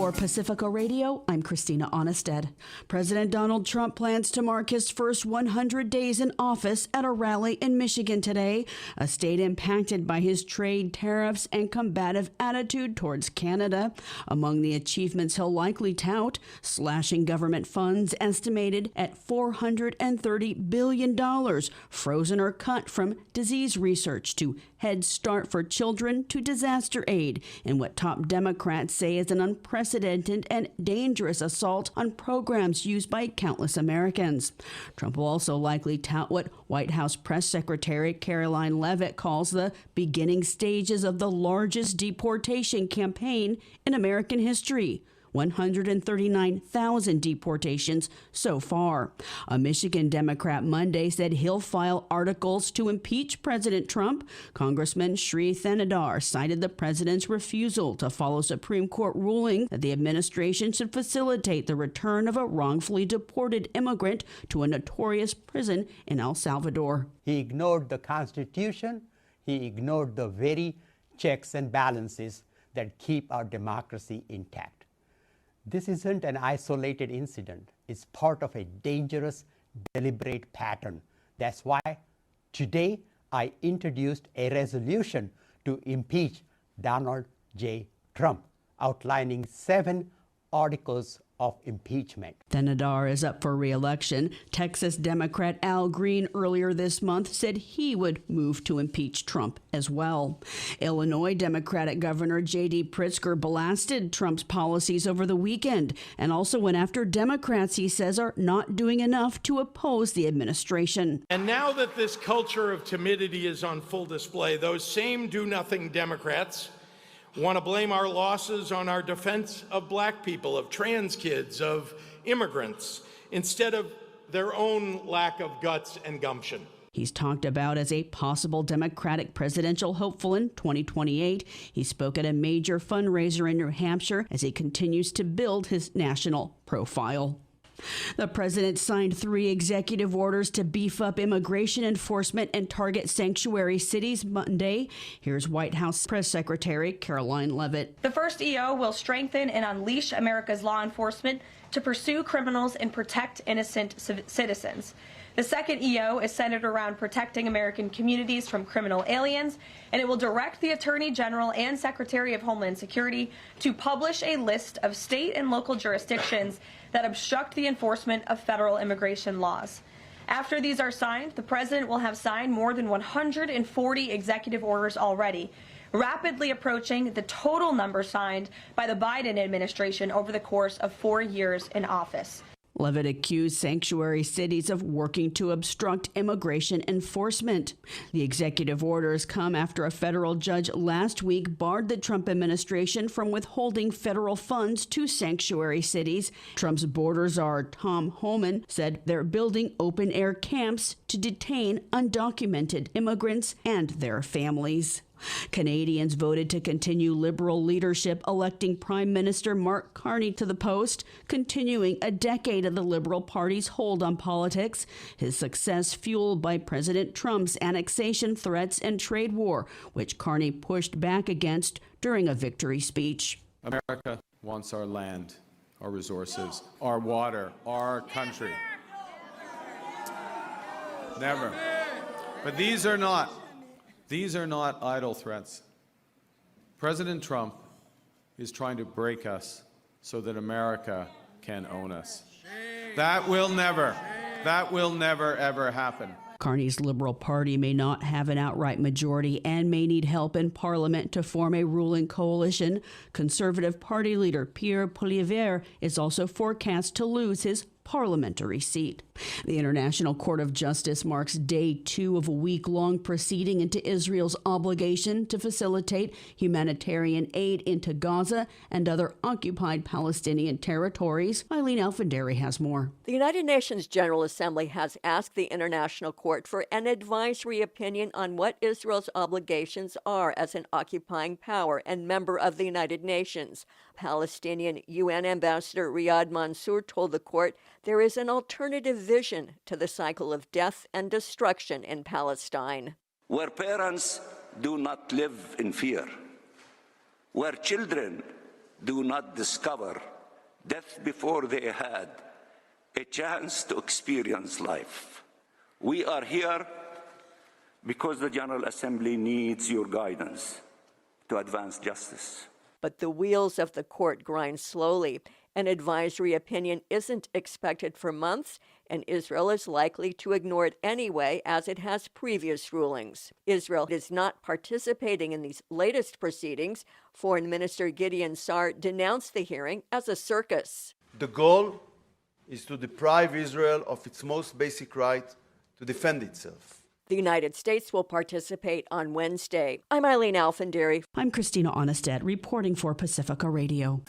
For Pacifica Radio, I'm Christina Onnested. President Donald Trump plans to mark his first 100 days in office at a rally in Michigan today, a state impacted by his trade, tariffs, and combative attitude towards Canada. Among the achievements he'll likely tout, slashing government funds estimated at $430 billion, frozen or cut from disease research to Head Start for children to disaster aid, in what top Democrats say is an unprecedented and dangerous assault on programs used by countless Americans. Trump will also likely tout what White House Press Secretary Caroline Leavitt calls the beginning stages of the largest deportation campaign in American history. 139,000 deportations so far. A Michigan Democrat Monday said he'll file articles to impeach President Trump. Congressman Sri Thanedar cited the president's refusal to follow Supreme Court ruling that the administration should facilitate the return of a wrongfully deported immigrant to a notorious prison in El Salvador. He ignored the Constitution. He ignored the very checks and balances that keep our democracy intact. This isn't an isolated incident. It's part of a dangerous, deliberate pattern. That's why today I introduced a resolution to impeach Donald J. Trump, outlining 7 articles of impeachment. Thanedar is up for re-election. Texas Democrat Al Green earlier this month said he would move to impeach Trump as well. Illinois Democratic Governor J.D. Pritzker blasted Trump's policies over the weekend and also went after Democrats he says are not doing enough to oppose the administration. And now that this culture of timidity is on full display, those same do-nothing Democrats want to blame our losses on our defense of black people, of trans kids, of immigrants, instead of their own lack of guts and gumption. He's talked about as a possible Democratic presidential hopeful in 2028. He spoke at a major fundraiser in New Hampshire as he continues to build his national profile. The president signed 3 executive orders to beef up immigration enforcement and target sanctuary cities Monday. Here's White House Press Secretary Caroline Leavitt. The first EO will strengthen and unleash America's law enforcement to pursue criminals and protect innocent citizens. The second EO is centered around protecting American communities from criminal aliens, and it will direct the Attorney General and Secretary of Homeland Security to publish a list of state and local jurisdictions that obstruct the enforcement of federal immigration laws. After these are signed, the president will have signed more than 140 executive orders already, rapidly approaching the total number signed by the Biden administration over the course of 4 years in office. Leavitt accused sanctuary cities of working to obstruct immigration enforcement. The executive orders come after a federal judge last week barred the Trump administration from withholding federal funds to sanctuary cities. Trump's border czar Tom Homan said they're building open-air camps to detain undocumented immigrants and their families. Canadians voted to continue Liberal leadership, electing Prime Minister Mark Carney to the post, continuing a decade of the Liberal Party's hold on politics. His success fueled by President Trump's annexation threats and trade war, which Carney pushed back against during a victory speech. America wants our land, our resources, our water, our country. Never. But these are not idle threats. President Trump is trying to break us so that America can own us. That will never ever happen. Carney's Liberal Party may not have an outright majority and may need help in Parliament to form a ruling coalition. Conservative Party leader Pierre Poilievre is also forecast to lose his parliamentary seat. The International Court of Justice marks day 2 of a week-long proceeding into Israel's obligation to facilitate humanitarian aid into Gaza and other occupied Palestinian territories. Eileen Alfandari has more. The United Nations General Assembly has asked the International Court for an advisory opinion on what Israel's obligations are as an occupying power and member of the United Nations. Palestinian UN Ambassador Riyad Mansour told the court there is an alternative vision to the cycle of death and destruction in Palestine. Where parents do not live in fear, where children do not discover death before they had a chance to experience life. We are here because the General Assembly needs your guidance to advance justice. But the wheels of the court grind slowly. An advisory opinion isn't expected for months, and Israel is likely to ignore it anyway, as it has previous rulings. Israel is not participating in these latest proceedings. Foreign Minister Gideon Sa'ar denounced the hearing as a circus. The goal is to deprive Israel of its most basic right to defend itself. The United States will participate on Wednesday. I'm Eileen Alfandary. I'm Christina Onnested, reporting for Pacifica Radio.